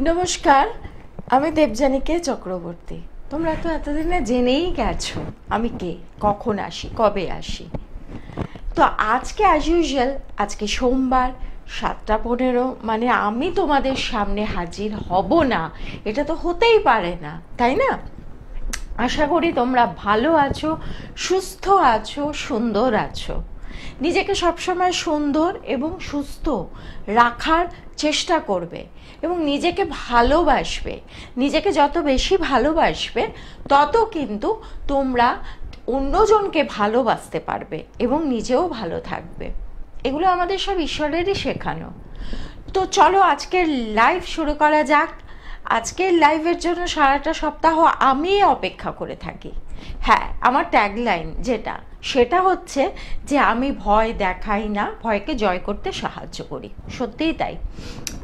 নমস্কার, আমি দেবযানীকে চক্রবর্তী। তোমরা তো এতদিনে জেনেই গেছো আমি কে, কখন আসি, কবে আসি। তো আজকে অ্যাজ ইউজুয়াল, আজকে সোমবার 7:15, মানে আমি তোমাদের সামনে হাজির হব না এটা তো হতেই পারে না, তাই না? আশা করি তোমরা ভালো আছো, সুস্থ আছো, সুন্দর আছো। নিজেকে সবসময় সুন্দর এবং সুস্থ রাখার চেষ্টা করবে এবং নিজেকে ভালোবাসবে। নিজেকে যত বেশি ভালোবাসবে তত কিন্তু তোমরা অন্যজনকে ভালোবাসতে পারবে এবং নিজেও ভালো থাকবে। এগুলো আমাদের সব ঈশ্বরেরই শেখানো। তো চলো আজকের লাইভ শুরু করা যাক। আজকের লাইভের জন্য সারাটা সপ্তাহ আমি অপেক্ষা করে থাকি। হ্যাঁ, আমার ট্যাগলাইন সেটা হচ্ছে যে আমি ভয় দেখাই না, ভয়কে জয় করতে সাহায্য করি। সত্যিই তাই।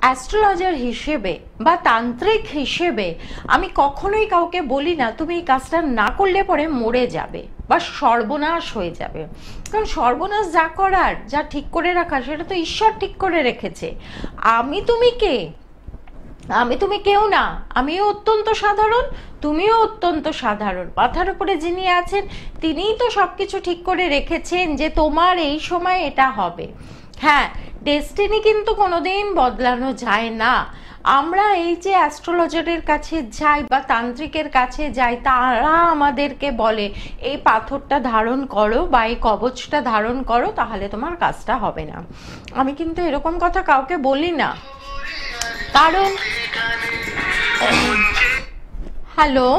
অ্যাস্ট্রোলজার হিসেবে বা তান্ত্রিক হিসেবে আমি কখনোই কাউকে বলি না তুমি এই কাজটা না করলে পরে মরে যাবে বা সর্বনাশ হয়ে যাবে। কারণ সর্বনাশ যা করার, যা ঠিক করে রাখার, সেটা তো ঈশ্বর ঠিক করে রেখেছে। আমি তুমি কেউ না। আমিও অত্যন্ত সাধারণ, তুমিও অত্যন্ত সাধারণ। মাথার উপরে যিনি আছেন তিনিই তো সবকিছু ঠিক করে রেখেছেন যে তোমার এই সময় এটা হবে। হ্যাঁ, ডেস্টিনি কিন্তু কোনোদিন বদলানো যায় না। আমরা এই যে অ্যাস্ট্রোলজারের কাছে যাই বা তান্ত্রিকের কাছে যাই, তারা আমাদেরকে বলে এই পাথরটা ধারণ করো বা এই কবচটা ধারণ করো, তাহলে তোমার কাজটা হবে না। আমি কিন্তু এরকম কথা কাউকে বলি না, কারণ হ্যালো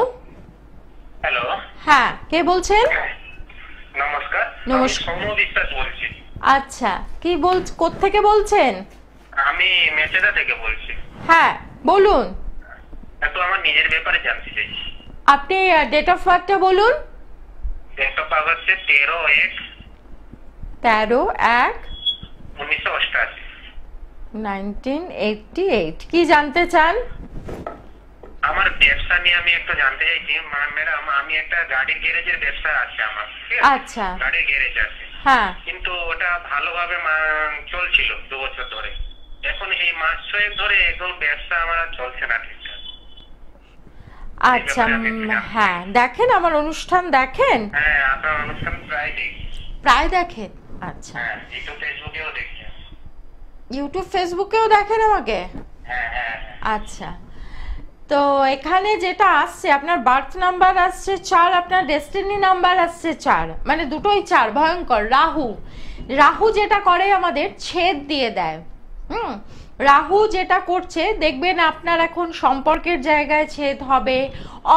হ্যালো, হ্যাঁ, কে বলছেন? নমস্কার। নমস্কার। আমি সৌম্য বিশ্বাস বলছি। আচ্ছা, কি কোত্থেকে বলছেন? আমি মেচেদা থেকে বলছি। হ্যাঁ, বলুন। একটু আমার নিজের ব্যাপারে জানতে চাইছি। আপনি ডেট অফ বার্থটা বলুন। ডেট অফ বার্থ হচ্ছে 13/1/1988। 13/1/1988। কি জানতে চান? আমার ব্যবসা নিয়ে আমি একটু জানতে চাইছি। ম্যাডাম, আমি একটা গাড়ির গ্যারেজের ব্যবসা আছে আমার। আচ্ছা। গাড়ির গ্যারেজ আছে, হ্যাঁ, কিন্তু ওটা ভালোভাবে চলছিল 2 বছর ধরে। এখন এই মাস 6 ধরে একদম ব্যবসা আমার চলছে না ঠিকঠাক। আচ্ছা। হ্যাঁ, দেখেন আমার অনুষ্ঠান দেখেন? হ্যাঁ, আপনার অনুষ্ঠান প্রায় দেখি। প্রায় দেখেন? আচ্ছা। হ্যাঁ, ইউটিউব ফেসবুকেও দেখি। ইউটিউব ফেসবুকেও দেখেন আমাকে? হ্যাঁ হ্যাঁ। আচ্ছা, তো এখানে যেটা আসছে আপনার বার্থ নাম্বার আসছে 4, আপনার ডেস্টিনি নাম্বার আসছে 4, মানে দুটোই 4। ভয়ঙ্কর। রাহু যেটা করে আমাদের ছেদ দিয়ে দেয়। রাহু যেটা করছে, দেখবেন আপনার এখন সম্পর্কের জায়গায় ছেদ হবে,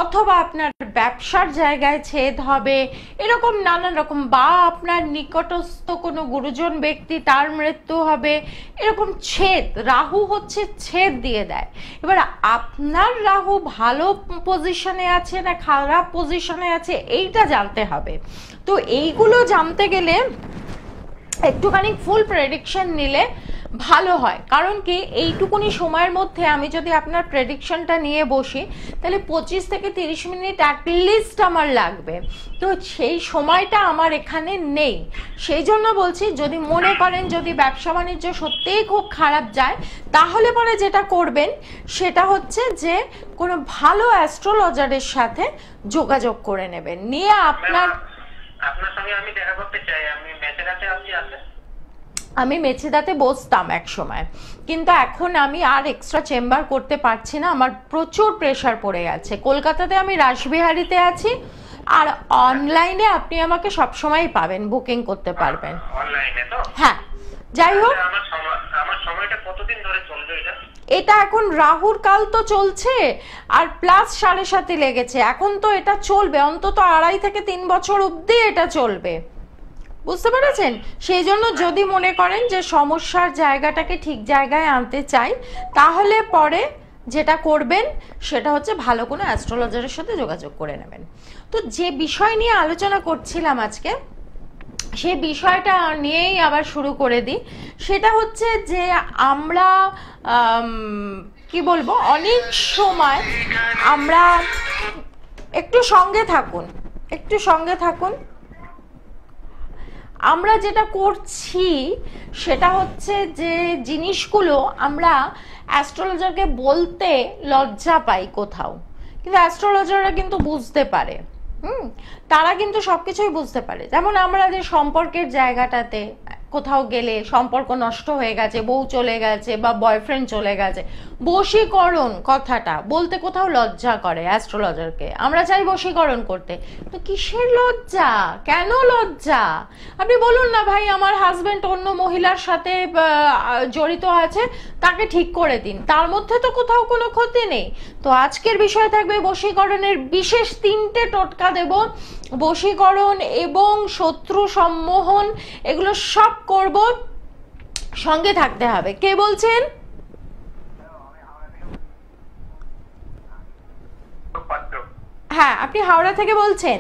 অথবা আপনার ব্যবসার জায়গায় ছেদ হবে, এরকম নানান রকম, বা আপনার নিকটস্থ কোনো গুরুজন ব্যক্তি তার মৃত্যু হবে, এরকম ছেদ। রাহু হচ্ছে ছেদ দিয়ে দেয়। এবার আপনার রাহু ভালো পজিশনে আছে না খারাপ পজিশনে আছে এইটা জানতে হবে। তো এইগুলো জানতে গেলে একটুখানি ফুল প্রেডিকশন নিলে ভালো হয়। কারণ কি, এইটুকুনি সময়ের মধ্যে আমি যদি আপনার প্রেডিকশনটা নিয়ে বসি তাহলে 25 থেকে 30 মিনিট অ্যাটলিস্ট আমার লাগবে। তো সেই সময়টা আমার এখানে নেই। সেই জন্য বলছি, যদি মনে করেন যদি ব্যবসা বাণিজ্য সত্যিই খুব খারাপ যায়, তাহলে পরে যেটা করবেন সেটা হচ্ছে যে কোনো ভালো অ্যাস্ট্রোলজারের সাথে যোগাযোগ করে নেবেন, নিয়ে আপনার সঙ্গে আমি দেখা করতে চাই। আমি মেচেদাতে আছেন? আমি মেচেদাতে বসতাম এক সময়, কিন্তু এখন আমি আর এক্সট্রা চেম্বার করতে পারছি না, আমার প্রচুর প্রেশার পড়ে গেছে। কলকাতাতে আমি রাসবিহারীতে আছি, আর অনলাইনে আপনি আমাকে সবসময় পাবেন, বুকিং করতে পারবেন। অনলাইনে তো? হ্যাঁ, যাই হোক। আমার সময়টা কতদিন ধরে চলবে এটা? এটা এখন রাহুর কাল তো চলছে, আর প্লাস 7.5 লেগেছে। এখন তো এটা চলবে অন্তত 2.5 থেকে 3 বছর অবধি এটা চলবে। বুঝতে পেরেছেন? সেই জন্য যদি মনে করেন যে সমস্যার জায়গাটাকে ঠিক জায়গায় আনতে চাই, তাহলে পরে যেটা করবেন সেটা হচ্ছে ভালো কোনো অ্যাস্ট্রোলজারের সাথে যোগাযোগ করে নেবেন। তো যে বিষয় নিয়ে আলোচনা করছিলাম আজকে, সে বিষয়টা নিয়েই আবার শুরু করে দিই। সেটা হচ্ছে যে আমরা কি বলবো, অনেক সময় আমরা একটু সঙ্গে থাকুন। আমরা যেটা করছি সেটা হচ্ছে যে জিনিসগুলো আমরা অ্যাস্ট্রোলজারকে বলতে লজ্জা পাই কোথাও, কিন্তু অ্যাস্ট্রোলজাররা কিন্তু বুঝতে পারে। তারা কিন্তু সবকিছুই বুঝতে পারে। যেমন আমাদের সম্পর্কের জায়গাটাতে কোথাও গেলে সম্পর্ক নষ্ট হয়ে গেছে, বউ চলে গেছে বা বয়ফ্রেন্ড চলে গেছে, বশীকরণ কথাটা বলতে কোথাও লজ্জা করে অ্যাস্ট্রোলজারকে। আমরা চাই বশীকরণ করতে, তো কিসের লজ্জা, কেন লজ্জা? আপনি বলুন না, ভাই আমার হাজবেন্ড অন্য মহিলার সাথে জড়িত আছে, তাকে ঠিক করে দিন, তার মধ্যে তো কোথাও কোনো ক্ষতি নেই। তো আজকের বিষয় থাকবে বশীকরণের বিশেষ 3টে টোটকা দেব। বশীকরণ এবং শত্রু সম্মোহন এগুলো সব করব, সঙ্গে থাকতে হবে। কে বলছেন? হ্যাঁ, আপনি হাওড়া থেকে বলছেন?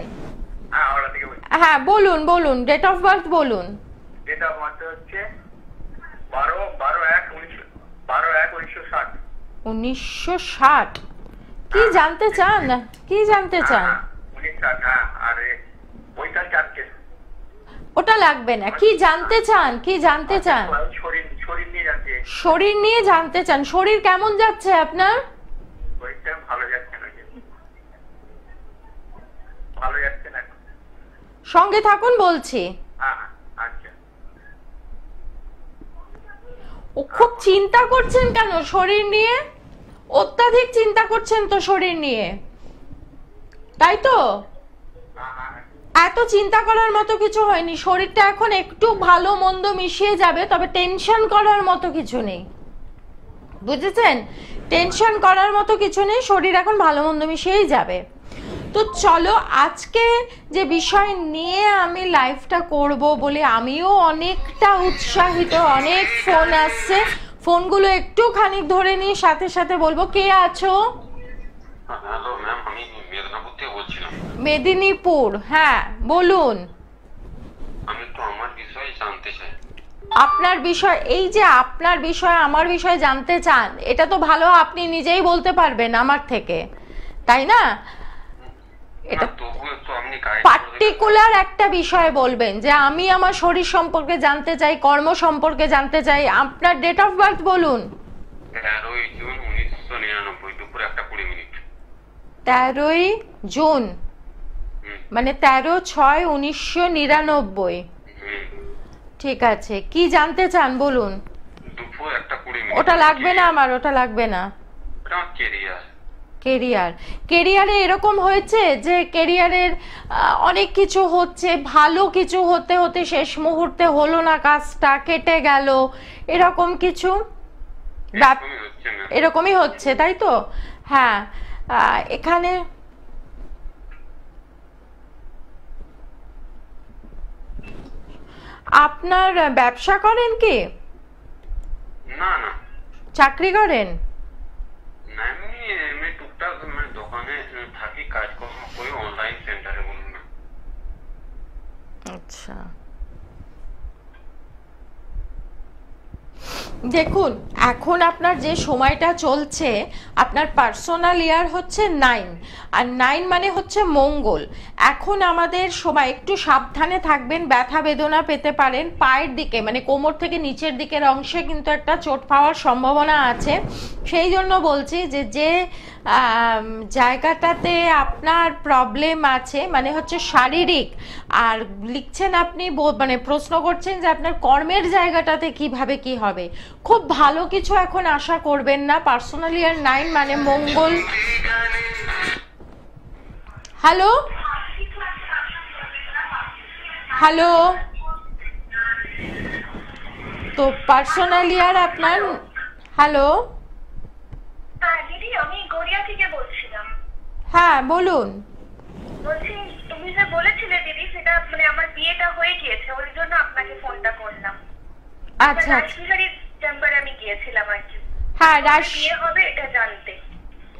হ্যাঁ বলুন বলুন, ডেট অফ বার্থ বলুন। ডেট অফ বার্থ হচ্ছে 12/1/1960। 1960? কি জানতে চান, কি জানতে চান? 1960। আর ওইটা চাচ্ছে, ওটা লাগবে না। কি জানতে চান, কি জানতে চান? শরীর নিয়ে জানতে। শরীর নিয়ে জানতে চান? শরীর কেমন যাচ্ছে আপনার? ওইটা ভালো যাচ্ছে না, ভালো যাচ্ছে না। সঙ্গে থাকুন বলছি। আচ্ছা। ও খুব চিন্তা করছেন কেন শরীর নিয়ে? অত্যাধিক চিন্তা করছেন তো শরীর নিয়ে, তাই তো? এত চিন্তা করার মতো কিছু হয়নি, শরীরটা এখন একটু ভালো মন্দ মিশিয়ে যাবে, তবে টেনশন করার মতো কিছু নেই, বুঝেছেন? টেনশন করার মতো কিছু নেই, শরীর এখন ভালো মন্দ মিশিয়েই যাবে। তো চলো, আজকে যে বিষয় নিয়ে আমি লাইভটা করব বলে আমিও অনেকটা উৎসাহিত। অনেক ফোন আসছে, ফোনগুলো একটু খানিক ধরে নিয়ে সাথে সাথে বলবো। কে আছো? হ্যালো ম্যাম, আমি মেদিনীপুর থেকে বলছিলাম। মেদিনীপুর, হ্যাঁ বলুন। আমি তো আমার বিষয়ে জানতে চাই। আপনার বিষয়? এই যে আপনার বিষয় আমার বিষয় জানতে চান, এটা তো ভালো আপনি নিজেই বলতে পারবেন আমার থেকে, তাই না? এটা পার্টিকুলার একটা বিষয় বলবেন যে আমি আমার শরীর সম্পর্কে জানতে চাই, কর্ম সম্পর্কে জানতে চাই। আপনার ডেট অফ বার্থ বলুন। 13ই জুন 1999 দুপুর 1:20 মিনিট। 13ই জুন মানে 13/6/1999। ঠিক আছে, কি জানতে চান বলুন। দুপুর 1:20 মিনিট। ওটা লাগবে না আমার, ওটা লাগবে না। ওটা কেরিয়ার। কেরিয়ার, কেরিয়ারে এরকম হয়েছে যে কেরিয়ারের অনেক কিছু হচ্ছে, ভালো কিছু হতে হতে শেষ মুহূর্তে হলো না, কাজটা কেটে গেল, এরকম কিছু? এরকমই হচ্ছে, তাই তো? হ্যাঁ, এখানে আপনার ব্যবসা করেন কি? না না। চাকরি করেন? না, আমি টুকটাক দোকানে থাকি, কাজকর্ম করি, অনলাইন সেন্টারে। বলুন না। আচ্ছা, দেখুন এখন আপনার যে সময়টা চলছে, আপনার পার্সোনাল ইয়ার হচ্ছে 9, আর 9 মানে হচ্ছে মঙ্গল। এখন আমাদের সময় একটু সাবধানে থাকবেন, ব্যথা বেদনা পেতে পারেন পায়ের দিকে, মানে কোমর থেকে নিচের দিকের অংশে কিন্তু একটা চোট পাওয়ার সম্ভাবনা আছে। সেই জন্য বলছি যে যে জায়গাটাতে আপনার প্রবলেম আছে, মানে হচ্ছে শারীরিক, আর লিখছেন আপনি মানে প্রশ্ন করছেন যে আপনার কর্মের জায়গাটাতে কিভাবে কি হবে, খুব ভালো কিছু এখন আশা করবেন না। পার্সোনাল ইয়ার 9 মানে মঙ্গল। হ্যালো হ্যালো, তো পার্সোনাল ইয়ার আপনার। হ্যালো দিদি, আমি গড়িয়া থেকে বলছিলাম। হ্যাঁ বলুন। বলছি, তুমি যে বলেছিলে দিদি, সেটা মানে আমার বিয়েটা হয়ে গিয়েছে, ওই জন্য আপনাকে ফোনটা করলাম। আচ্ছা, রাজবিহারীর চেম্বারে আমি গিয়েছিলাম আর কি। হ্যাঁ, বিয়ে হবে এটা জানতে।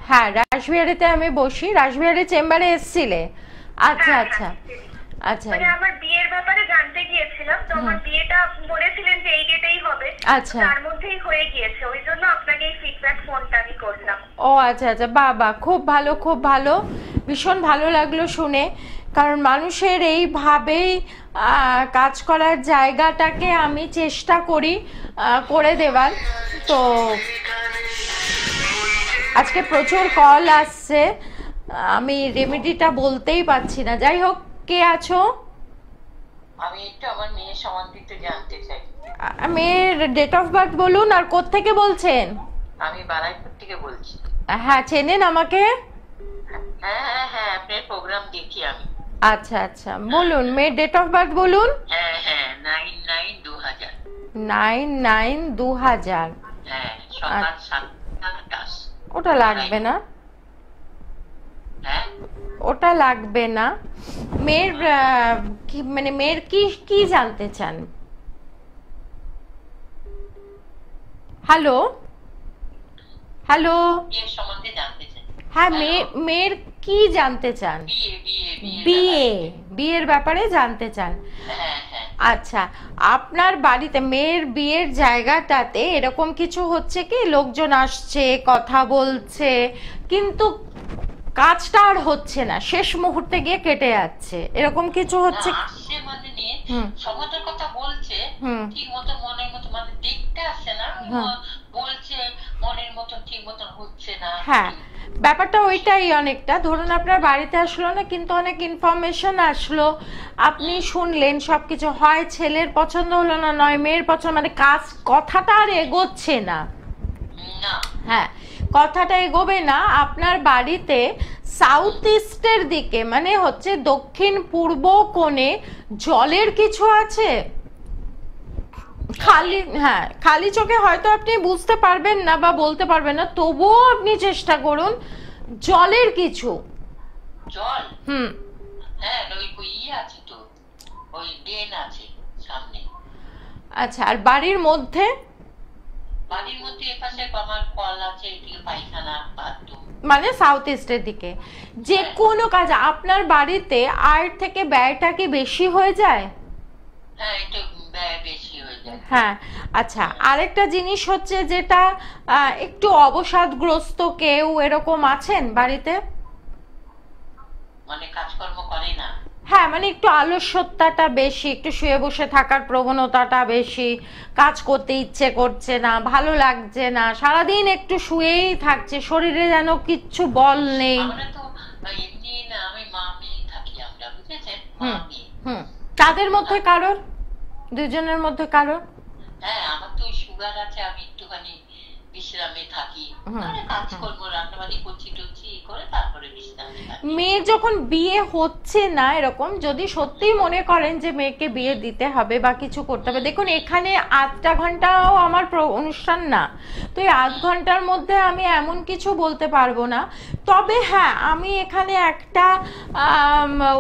হ্যাঁ, রাসবিহারীতে আমি বসি, রাসবিহারী চেম্বারে এসেছিলে? আচ্ছা আচ্ছা আচ্ছা, মানে আমার বিয়ের ব্যাপারে জানতে গিয়েছিলাম, তো আমার বিয়েটা বলেছিলেন যে এই ডেটেই হবে, আচ্ছা তার মধ্যেই হয়ে গিয়েছে, ওই জন্য আপনাকে এই ফিডব্যাক ফোনটা আমি করলাম। ও আচ্ছা আচ্ছা, বাবা খুব ভালো খুব ভালো, ভীষণ ভালো লাগলো শুনে। কারণ মানুষের এইভাবেই কাজ করার জায়গাটাকে আমি চেষ্টা করি করে দেওয়ার। তো আজকে প্রচুর কল আসছে, আমি রেমেডিটা বলতেই পারছি না। যাই হোক, কে আছো? আমি একটু আমার মেয়ের সম্বন্ধে একটু জানতে চাই। মেয়ের ডেট অফ বার্থ বলুন, আর কোত্থেকে বলছেন? আমি বারাইপুর থেকে বলছি। হ্যাঁ, চেনেন আমাকে? হ্যাঁ হ্যাঁ হ্যাঁ, আপনার প্রোগ্রাম দেখি আমি। আচ্ছা আচ্ছা, বলুন মেয়ের ডেট অফ বার্থ বলুন। হ্যাঁ হ্যাঁ, 9/9/2000। 9/9/2000। হ্যাঁ, সকাল 7:10। ওটা লাগবে না, হ্যাঁ ওটা লাগবে না। মেয়ের কি মানে মেয়ের কি কি জানতে চান? হ্যালো হ্যালো, বিয়ের সম্বন্ধে জানতে চাই। হ্যাঁ, মেয়ের কি জানতে চান? বিয়ে বিয়ে বিয়ে, বিয়ের ব্যাপারে জানতে চান? হ্যাঁ হ্যাঁ। আচ্ছা, আপনার বাড়িতে মেয়ের বিয়ের জায়গাটাতে এরকম কিছু হচ্ছে কি, লোকজন আসছে, কথা বলছে, কিন্তু কাজটা আর হচ্ছে না, শেষ মুহূর্তে গিয়ে কেটে যাচ্ছে, এরকম কিছু হচ্ছে? আসছে মানে নিয়ে সমাজের কথা বলছে, ঠিক মতো মনের মতো মানে দেখতে আসছে না, বলছে মনের মতন ঠিক মতন হচ্ছে না। হ্যাঁ, ব্যাপারটা ওইটাই অনেকটা। ধরুন আপনার বাড়িতে আসলো না, কিন্তু অনেক ইনফরমেশন আসলো, আপনি শুনলেন সবকিছু, হয় ছেলের পছন্দ হলো না, নয় মেয়ের পছন্দ, মানে কথাটা আর এগোচ্ছে না। হ্যাঁ, কথাটা এগোবে না। আপনার বাড়িতে সাউথ ইস্টের দিকে, মানে হচ্ছে দক্ষিণ পূর্ব কোণে জলের কিছু আছে। খালি, হ্যাঁ, খালি চোখে হয়তো আপনি বুঝতে পারবেন না বা বলতে পারবেন না, তবুও আপনি চেষ্টা করুন। জলের কিছু জল, হ্যাঁ, ওই আছে তো, ওই ড্রেন আছে সামনে। আচ্ছা, আর বাড়ির মধ্যে? বাড়ির মধ্যে এপাশে আমার কল আছে, এদিকে পায়খানা, বাথরুম, মানে সাউথ ইস্টের দিকে। যে কোনো কাজ আপনার বাড়িতে আয়ের থেকে ব্যয়টা কি বেশি হয়ে যায়? হ্যাঁ, একটু ব্যয় বেশি হয়ে যায়। হ্যাঁ, আচ্ছা, আরেকটা জিনিস হচ্ছে যেটা একটু অবসাদগ্রস্ত কেউ এরকম আছেন বাড়িতে? মানে কাজকর্ম করে না? হ্যাঁ, মানে একটু আলস্যতাটা বেশি, একটু শুয়ে বসে থাকার প্রবণতাটা বেশি, কাজ করতে ইচ্ছে করছে না, ভালো লাগছে না, সারাদিন একটু শুয়েই থাকছে, শরীরে যেন কিচ্ছু বল নেই। আমরা তো এমনি না, আমি মা মেয়ে থাকি আমরা, বুঝেছেন? মা মেয়ে। তাদের মধ্যে কারোর, দুজনের মধ্যে কারোর? হ্যাঁ, আমার তো সুগার আছে, আমি একটুখানি বিশ্রামে থাকি, কাজকর্ম রান্নাবাড়ি করছি টুচ্ছি করে তারপরে বিশ্রামে থাকি। মেয়ে যখন বিয়ে হচ্ছে না, এরকম যদি সত্যিই মনে করেন যে মেয়েকে বিয়ে দিতে হবে বা কিছু করতে হবে, দেখুন এখানে আধটা ঘন্টাও আমার অনুষ্ঠান না, তো এই আধ ঘন্টার মধ্যে আমি এমন কিছু বলতে পারবো না। তবে হ্যাঁ, আমি এখানে একটা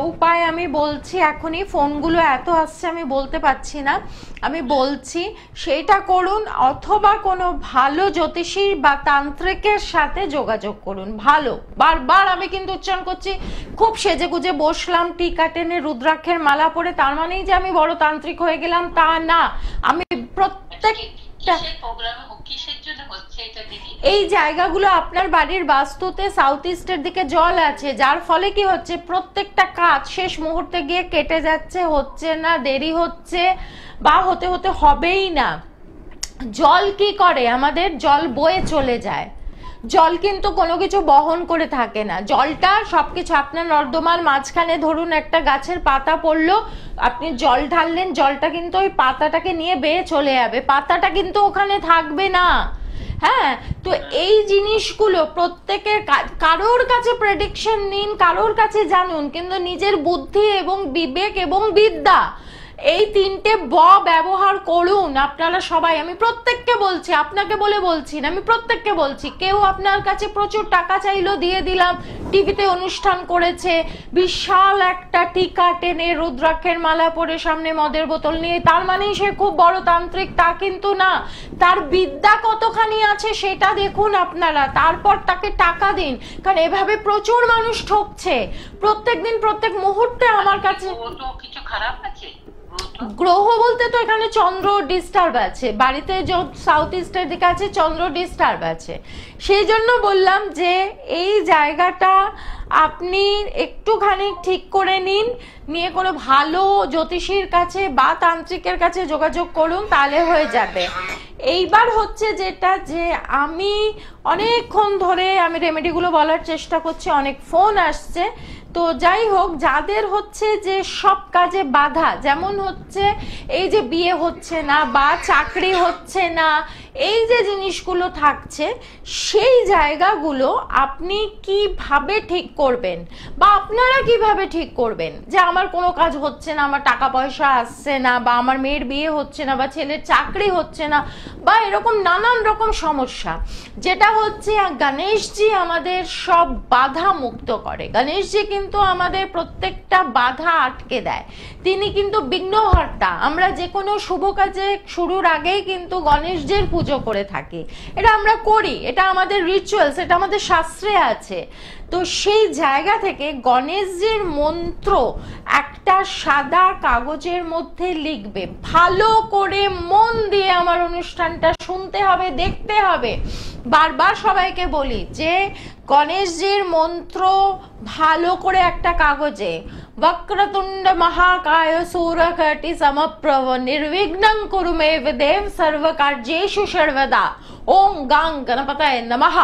উপায় আমি বলছি, এখনই ফোনগুলো এত আসছে আমি বলতে পারছি না, আমি বলছি সেইটা করুন, অথবা কোনো ভালো জ্যোতিষী বা তান্ত্রিকের সাথে যোগাযোগ করুন। ভালো, বারবার আমি কিন্তু উচ্চারণ করছি, খুব সেজে গুজে বসলাম, টিকা টেনে রুদ্রাক্ষের মালা পরে তার মানেই যে আমি বড় তান্ত্রিক হয়ে গেলাম তা না। আমি প্রত্যেকটা এই জায়গাগুলো আপনার বাড়ির বাস্তুতে সাউথ ইস্টের দিকে জল আছে, যার ফলে কি হচ্ছে, প্রত্যেকটা কাজ শেষ মুহূর্তে গিয়ে কেটে যাচ্ছে, হচ্ছে না, দেরি হচ্ছে বা হতে হতে হবেই না। জল কি করে, আমাদের জল বয়ে চলে যায়, জল কিন্তু কোনো কিছু বহন করে থাকে না। জলটা সবকিছু আপনার নর্দমার মাঝখানে, ধরুন একটা গাছের পাতা পড়লো, আপনি জল ঢাললেন, জলটা কিন্তু ওই পাতাটাকে নিয়ে বেয়ে চলে যাবে, পাতাটা কিন্তু ওখানে থাকবে না। হ্যাঁ, তো এই জিনিসগুলো প্রত্যেকের, কারোর কাছে প্রেডিকশন নিন, কারোর কাছে জানুন, কিন্তু নিজের বুদ্ধি এবং বিবেক এবং বিদ্যা, এই তিনটে ব্যবহার করুন আপনারা সবাই। আমি প্রত্যেককে বলছি, আপনাকে বলে বলছি না, আমি প্রত্যেককে বলছি। কেউ আপনার কাছে প্রচুর টাকা চাইলো, দিয়ে দিলাম, টিভিতে অনুষ্ঠান করেছে, বিশাল একটা টিকা টেনে রুদ্রাক্ষের মালা পরে সামনে মদের বোতল নিয়ে, তার মানেই সে খুব বড় তান্ত্রিক তা কিন্তু না। তার বিদ্যা কতখানি আছে সেটা দেখুন আপনারা, তারপর তাকে টাকা দিন, কারণ এভাবে প্রচুর মানুষ ঠকছে প্রত্যেকদিন, প্রত্যেক মুহূর্তে আমার কাছে। কিছু খারাপ আছে? গ্রহ বলতে তো এখানে চন্দ্র ডিস্টার্ব আছে, বাড়িতে সাউথ ইস্টের দিকে আছে চন্দ্র ডিস্টার্ব আছে, সেই জন্য বললাম যে এই জায়গাটা আপনি একটুখানি ঠিক করে নিন, নিয়ে কোনো ভালো জ্যোতিষীর কাছে বা তান্ত্রিকের কাছে যোগাযোগ করুন, তাহলে হয়ে যাবে। এইবার হচ্ছে যেটা, যে আমি অনেকক্ষণ ধরে আমি রেমেডিগুলো বলার চেষ্টা করছি, অনেক ফোন আসছে, তো যাই হোক, যাদের হচ্ছে যে সব কাজে বাধা, যেমন হচ্ছে এই যে বিয়ে হচ্ছে না বা চাকরি হচ্ছে না, এই যে জিনিসগুলো থাকছে, সেই জায়গাগুলো আপনি কিভাবে ঠিক করবেন বা আপনারা কিভাবে ঠিক করবেন যে আমার কোনো কাজ হচ্ছে না, আমার টাকা পয়সা আসছে না, বা আমার মেয়ের বিয়ে হচ্ছে না, বা ছেলের চাকরি হচ্ছে না, বা এরকম নানান রকম সমস্যা, যেটা হচ্ছে গণেশজি আমাদের সব বাধা মুক্ত করে। গণেশজি কিন্তু আমাদের প্রত্যেকটা বাধা আটকে দেয়, তিনি কিন্তু বিঘ্নহর্তা। আমরা যে কোনো শুভ কাজে শুরুর আগেই কিন্তু গণেশজির পুজো করে থাকি, এটা আমরা করি, এটা আমাদের রিচুয়ালস, এটা আমাদের শাস্ত্রে আছে। তো সেই জায়গা থেকে গণেশজির মন্ত্র একটা সাদা কাগজের মধ্যে লিখবে, ভালো করে মন দিয়ে আমার অনুষ্ঠানটা শুনতে হবে, দেখতে হবে। বারবার সবাইকে বলি যে গণেশজির মন্ত্র ভালো করে একটা কাগজে, বক্রতুণ্ড মহাকায় সূর্যকটি সমপ্রভ নির্বিঘ্নং কুরু মে দেব সর্বকার্যেষু সর্বদা ওম গাং গণপতায় নমঃ,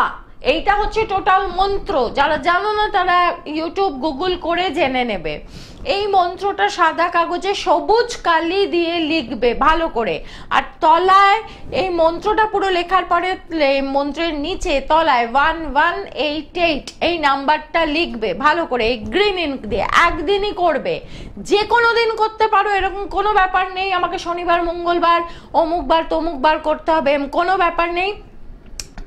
এইটা হচ্ছে টোটাল মন্ত্র। যারা জানো না তারা ইউটিউব গুগল করে জেনে নেবে। এই মন্ত্রটা সাদা কাগজে সবুজ কালি দিয়ে লিখবে ভালো করে, আর তলায় এই মন্ত্রটা পুরো লেখার পরে মন্ত্রের নিচে তলায় 1188 এই নাম্বারটা লিখবে ভালো করে, এই গ্রিন ইঙ্ক দিয়ে। একদিনই করবে, যে কোনো দিন করতে পারো, এরকম কোনো ব্যাপার নেই আমাকে শনিবার মঙ্গলবার অমুকবার তমুকবার করতে হবে, কোনো ব্যাপার নেই।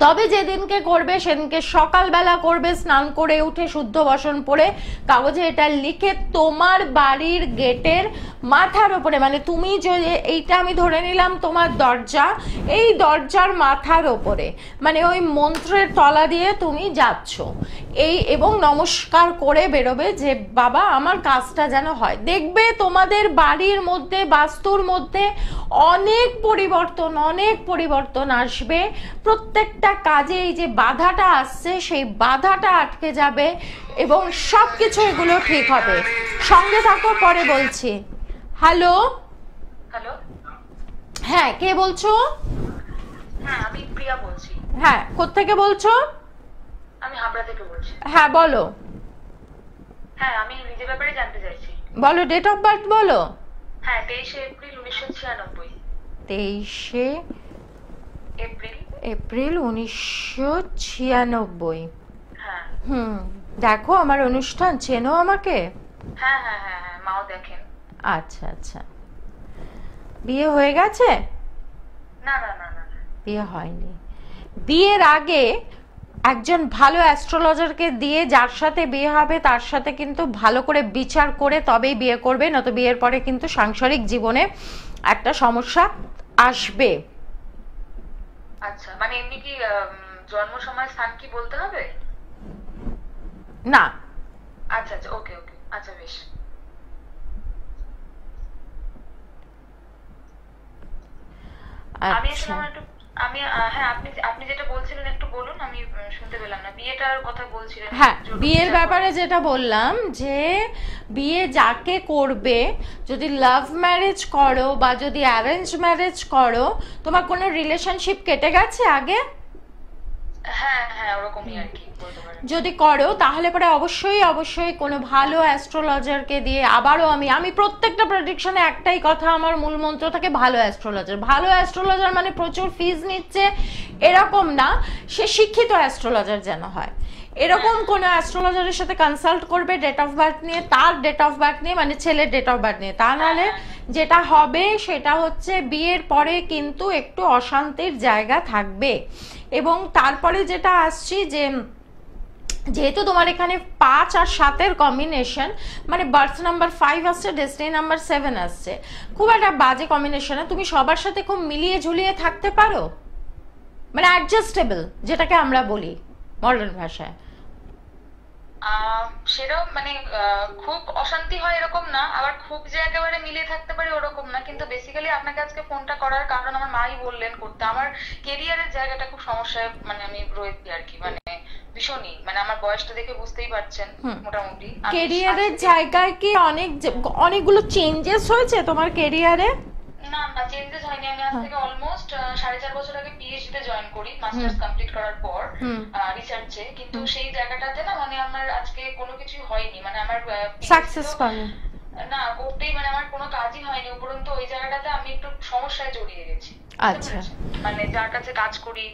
তবে যেদিনকে করবে সেদিনকে সকালবেলা করবে, স্নান করে উঠে শুদ্ধ বসন পরে কাগজে এটা লিখে তোমার বাড়ির গেটের মাথার ওপরে, মানে তুমি যদি এইটা আমি ধরে নিলাম তোমার দরজা, এই দরজার মাথার ওপরে, মানে ওই মন্ত্রের তলা দিয়ে তুমি যাচ্ছ এই, এবং নমস্কার করে বেরোবে যে বাবা আমার কাজটা যেন হয়। দেখবে তোমাদের বাড়ির মধ্যে, বাস্তুর মধ্যে অনেক পরিবর্তন আসবে। প্রত্যেকটা কাজে এই যে বাধাটা আসছে সেই বাধাটা আটকে যাবে এবং সবকিছু এগুলো ঠিক হবে। সঙ্গে থাকো, পরে বলছি। হ্যালো হ্যালো, হ্যাঁ কে বলছো? হ্যাঁ আমি প্রিয়া বলছি। হ্যাঁ, কোত্থেকে বলছো? আমি হাবড়া থেকে বলছি। হ্যাঁ বলো। হ্যাঁ, আমি নিজের ব্যাপারে জানতে চাইছি। বলো, ডেট অফ বার্থ বলো। হ্যাঁ, 23 এপ্রিল 1996। 23 এপ্রিল 1996। হ্যাঁ। দেখো আমার অনুষ্ঠান, চেনো আমাকে? হ্যাঁ হ্যাঁ হ্যাঁ হ্যাঁ, মাও দেখেন। আচ্ছা আচ্ছা, বিয়ে হয়ে গেছে? না না না না, বিয়ে হয়নি। বিয়ের আগে একজন ভালো অ্যাস্ট্রোলজারকে দিয়ে, যার সাথে বিয়ে হবে তার সাথে কিন্তু ভালো করে বিচার করে তবেই বিয়ে করবে, নয়তো বিয়ের পরে কিন্তু সাংসারিক জীবনে একটা সমস্যা আসবে। আচ্ছা, মানে এমনি কি জন্ম সময় স্থান কি বলতে হবে? না। আচ্ছা আচ্ছা, ওকে ওকে, আচ্ছা বেশ। আমি আচ্ছা, একটু আমি হ্যাঁ, আপনি যেটা বলছিলেন একটু বলুন, আমি শুনতে পেলাম না। বিয়েটার কথা বলছিলেন। হ্যাঁ, বিয়ের ব্যাপারে যেটা বললাম, যে বিয়ে যাকে করবে, যদি লাভ ম্যারেজ করো বা যদি অ্যারেঞ্জ ম্যারেজ করো, তোমার কোনো রিলেশনশিপ কেটে গেছে আগে? হ্যাঁ হ্যাঁ, ওরকমই আর কি বলতে পারেন। যদি করো তাহলে পরে অবশ্যই কোনো ভালো অ্যাস্ট্রোলজারকে দিয়ে, আবারও আমি প্রত্যেকটা প্রেডিকশনে একটাই কথা, আমার মূল মন্ত্র থাকে ভালো অ্যাস্ট্রোলজার। ভালো অ্যাস্ট্রোলজার মানে প্রচুর ফিজ নিচ্ছে এরকম না, সে শিক্ষিত অ্যাস্ট্রোলজার যেন হয়, এরকম কোনো অ্যাস্ট্রোলজারের সাথে কনসাল্ট করবে ডেট অফ বার্থ নিয়ে, তার ডেট অফ বার্থ নিয়ে, মানে ছেলের ডেট অফ বার্থ নিয়ে। তা নাহলে যেটা হবে সেটা হচ্ছে বিয়ের পরে কিন্তু একটু অশান্তির জায়গা থাকবে। এবং তারপরে যেটা আসছি, যে যেহেতু তোমার এখানে 5 আর 7-এর কম্বিনেশন, মানে বার্থ নাম্বার 5 আসছে, ডেস্টিনি নাম্বার 7 আসছে, খুব একটা বাজে কম্বিনেশনে, তুমি সবার সাথে খুব মিলিয়ে ঝুলিয়ে থাকতে পারো, মানে অ্যাডজাস্টেবল যেটাকে আমরা বলি মডার্ন ভাষায়। সেটাও মানে খুব অশান্তি হয় এরকম না, আবার খুব যে একেবারে মিলিয়ে থাকতে পারি ওরকম না, কিন্তু বেসিক্যালি আপনাকে আজকে ফোনটা করার কারণ আমার মাই বললেন করতে। আমার কেরিয়ারের জায়গাটা খুব সমস্যায় মানে আমি রয়েছি আর কি, মানে ভীষণই, মানে আমার বয়সটা দেখে বুঝতেই পারছেন মোটামুটি। কেরিয়ারের জায়গায় কি অনেকগুলো চেঞ্জেস হয়েছে তোমার কেরিয়ারে? না না, চেঞ্জেস হয়নি। আমি আজ থেকে অলমোস্ট 4.5 বছর আগে পিএইচডি তে জয়েন করি মাস্টার্স কমপ্লিট করার পর রিসার্চে, কিন্তু সেই জায়গাটাতে না মানে আমার আজকে কোনো কিছুই হয়নি, মানে আমার সাকসেস পাবে না করতেই, মানে আমার কোনো কাজই হয়নি, উপরন্তু ওই জায়গাটাতে আমি একটু সমস্যায় জড়িয়ে গেছি। আচ্ছা, মানে যার কাছে কাজ করি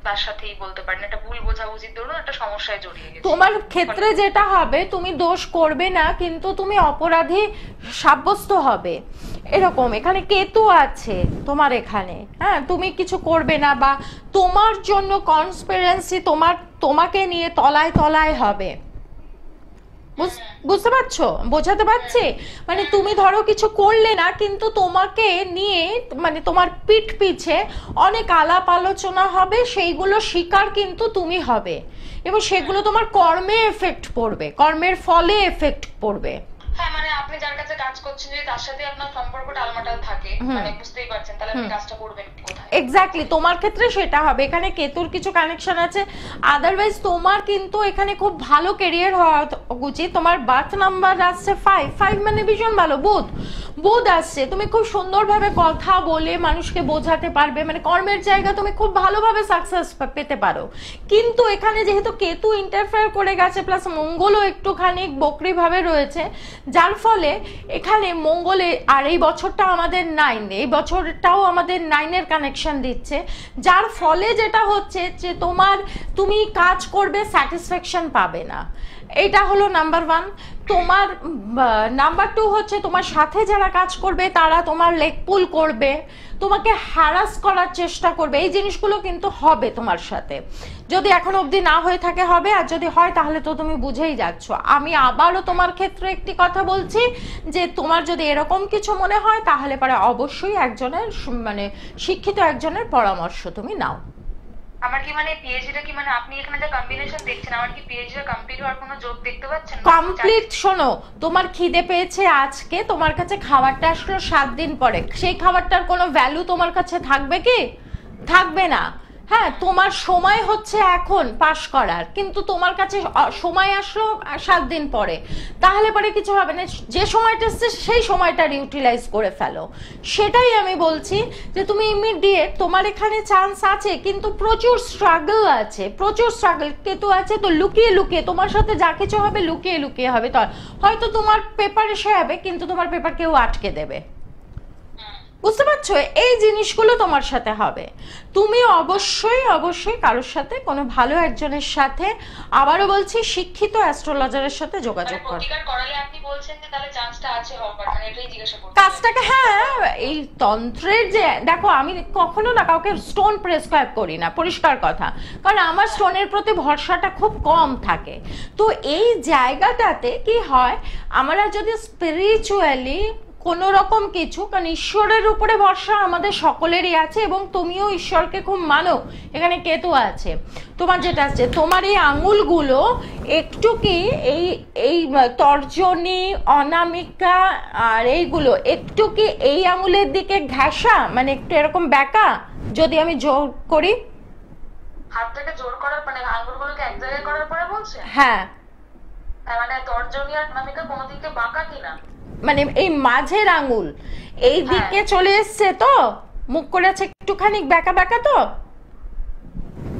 তার সাথেই বলতে পারেন একটা ভুল বোঝাবুঝির দরুন একটা সমস্যায় জড়িয়ে গেছি। তোমার ক্ষেত্রে যেটা হবে, তুমি দোষ করবে না কিন্তু তুমি অপরাধী সাব্যস্ত হবে এরকম। এখানে কেতু আছে তোমার এখানে, হ্যাঁ, তুমি কিছু করবে না বা তোমার জন্য কনস্পিরেন্সি তোমাকে নিয়ে তলায় তলায় হবে। বুঝতে পারছো, বোঝাতে পারছি? মানে তুমি ধরো কিছু করলে না কিন্তু তোমাকে নিয়ে মানে তোমার পিঠ পিছে অনেক আলাপ আলোচনা হবে, সেইগুলো শিকার কিন্তু তুমি হবে এবং সেগুলো তোমার কর্মে এফেক্ট পড়বে, কর্মের ফলে এফেক্ট পড়বে। হ্যাঁ, মানে আপনি যার কাছে কাজ করছেন যদি তার সাথে আপনার সম্পর্কটা আলমাটাল থাকে, মানে বুঝতেই পারছেন, তাহলে আপনি কাজটা করবেন কোথায়? এক্স্যাক্টলি, তোমার ক্ষেত্রে সেটা হবে। এখানে কেতুর কিছু কানেকশন আছে, আদারওয়াইজ তোমার কিন্তু এখানে খুব ভালো ক্যারিয়ার হওয়া উচিত। তোমার বার্থ নাম্বার আসছে 5 মানে ভীষণ ভালো, বুধ আসছে, তুমি খুব সুন্দরভাবে কথা বলে মানুষকে বোঝাতে পারবে, মানে কর্মের জায়গা তুমি খুব ভালোভাবে সাকসেস পেতে পারো। কিন্তু এখানে যেহেতু কেতু ইন্টারফেয়ার করে গেছে, প্লাস মঙ্গলও একটুখানি বকরি ভাবে রয়েছে, যার ফলে এখানে মঙ্গলে, আর এই বছরটা আমাদের 9, এই বছরটাও আমাদের 9-এর কানেকশন দিচ্ছে, যার ফলে যেটা হচ্ছে যে তুমি কাজ করবে, স্যাটিসফ্যাকশন পাবে না। এটা হলো নাম্বার 1। তোমার নাম্বার 2 হচ্ছে তোমার সাথে যারা কাজ করবে তারা তোমার লেগ পুল করবে, তোমাকে হ্যারাস করার চেষ্টা করবে, এই জিনিসগুলো কিন্তু হবে তোমার সাথে। যদি এখন অবধি না হয়ে থাকে হবে, আর যদি হয় তাহলে তো তুমি বুঝেই যাচ্ছ। আমি আবারও তোমার ক্ষেত্রে একটি কথা বলছি যে তোমার যদি এরকম কিছু মনে হয় তাহলে পরে অবশ্যই একজনের মানে শিক্ষিত একজনের পরামর্শ তুমি নাও। আমার কি মানে পিএইচডিটা কি মানে আপনি এখানে যে কম্বিনেশন দেখছেন, আমার কি পিএইচডিটা কমপ্লিট হওয়ার কোনো যোগ দেখতে পাচ্ছেন? কমপ্লিট, শোনো, তোমার খিদে পেয়েছে আজকে, তোমার কাছে খাবারটা আসলো 7 দিন পরে, সেই খাবারটার কোনো ভ্যালু তোমার কাছে থাকবে কি? থাকবে না। হ্যাঁ, তোমার সময় হচ্ছে এখন পাস করার, কিন্তু তোমার কাছে সময় আসলো 7 দিন পরে, তাহলে পরে কিছু হবে না। যে সময়টা এসছে সেই সময়টা ইউটিলাইজ করে ফেলো। সেটাই আমি বলছি যে তুমি ইমিডিয়েট, তোমার এখানে চান্স আছে কিন্তু প্রচুর স্ট্রাগল আছে, প্রচুর স্ট্রাগল। কেতু আছে তো লুকিয়ে লুকিয়ে তোমার সাথে যা কিছু হবে লুকিয়ে লুকিয়ে হবে। তো হয়তো তোমার পেপার এসে যাবে কিন্তু তোমার পেপার কেউ আটকে দেবে, বুঝতে পারছো? এই জিনিসগুলো তোমার সাথে হবে। তুমি অবশ্যই অবশ্যই কারোর সাথে, কোনো ভালো একজনের সাথে, আবারও বলছি শিক্ষিত অ্যাস্ট্রোলজারের সাথে যোগাযোগ করো। আপনি বলছেন যে তাহলে চান্সটা আছে হবার, মানে এটাই জিজ্ঞাসা করতে কাজটাকে, হ্যাঁ, এই তন্ত্রের যে দেখো, আমি কখনো না কাউকে স্টোন প্রেসক্রাইব করি না, পরিষ্কার কথা, কারণ আমার স্টোনের প্রতি ভরসাটা খুব কম থাকে। তো এই জায়গাটাতে কি হয়, আমরা যদি স্পিরিচুয়ালি কোনো রকম কিছু, কারণ ঈশ্বরের উপরে ভরসা আমাদের সকলেরই আছে এবং তুমিও ঈশ্বরকে খুব মানো, এখানে কেতু আছে। তোমার যেটা আছে, তোমার এই আঙুলগুলো একটু কি এই তর্জনী, অনামিকা আর এইগুলো একটু কি এই আঙুলের দিকে ঘেঁষা, মানে একটু এরকম বেঁকা, যদি আমি জোর করি, হাতটাকে জোর করার মানে আঙুলগুলোকে এক জায়গায় করার পরে বলছে, হ্যাঁ, মানে তর্জনী আর অনামিকা কোনো দিকে বাঁকা কিনা, মানে এই মাঝের আঙুল এই দিকে চলে এসছে, তো মুখ করে আছে একটুখানি বেঁকা বেঁকা, তো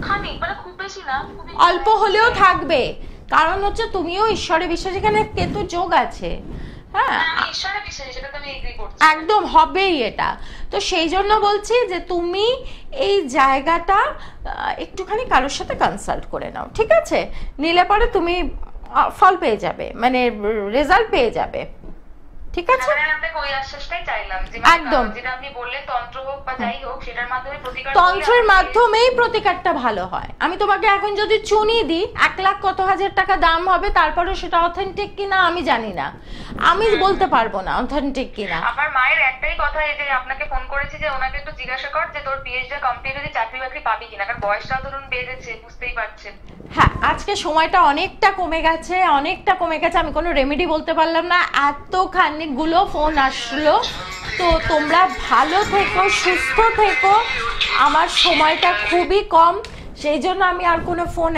খানিক, মানে খুব বেশি না, অল্প হলেও থাকবে, কারণ হচ্ছে তুমিও ঈশ্বরে বিশ্বাস, এখানে কেতু যোগ আছে। হ্যাঁ, একদম হবেই এটা। তো সেই জন্য বলছি যে তুমি এই জায়গাটা একটুখানি কারোর সাথে কনসাল্ট করে নাও, ঠিক আছে? নিলে পরে তুমি ফল পেয়ে যাবে, মানে রেজাল্ট পেয়ে যাবে। ঠিক আছে? আমি আপনাকে ওই আশ্বাসটাই চাইলাম যে একদম। যেটা আপনি বললেন তন্ত্র হোক বা যাই হোক সেটার মাধ্যমে প্রতিকার তন্ত্রের মাধ্যমেই প্রতিকারটা ভালো হয়। আমি তোমাকে এখন যদি চুনি দিই 1 লাখ কত হাজার টাকা দাম হবে, তারপরে সেটা অথেন্টিক কিনা আমি জানি না, আমি বলতে পারবো না অথেন্টিক কিনা। আমার মায়ের একটাই কথা, এই যে আপনাকে ফোন করেছি যে ওনাকে একটু জিজ্ঞাসা কর যে তোর পিএইচডি কমপ্লিট হলে চাকরি বাকরি পাবি কিনা, কারণ বয়সটা ধরুন বেড়েছে, বুঝতেই পারছেন। হ্যাঁ, আজকে সময়টা অনেকটা কমে গেছে, আমি কোনো রেমেডি বলতে পারলাম না, এতখানিকগুলো ফোন আসলো। তো তোমরা ভালো থেকো, সুস্থ থেকো, আমার সময়টা খুবই কম, সেই জন্য আমি আর কোনো ফোন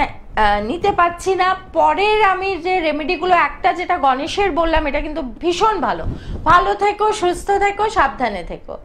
নিতে পারছি না। পরের আমি যে রেমেডিগুলো, একটা যেটা গণেশের বললাম, এটা কিন্তু ভীষণ ভালো। ভালো থেকো, সুস্থ থেকো, সাবধানে থেকো।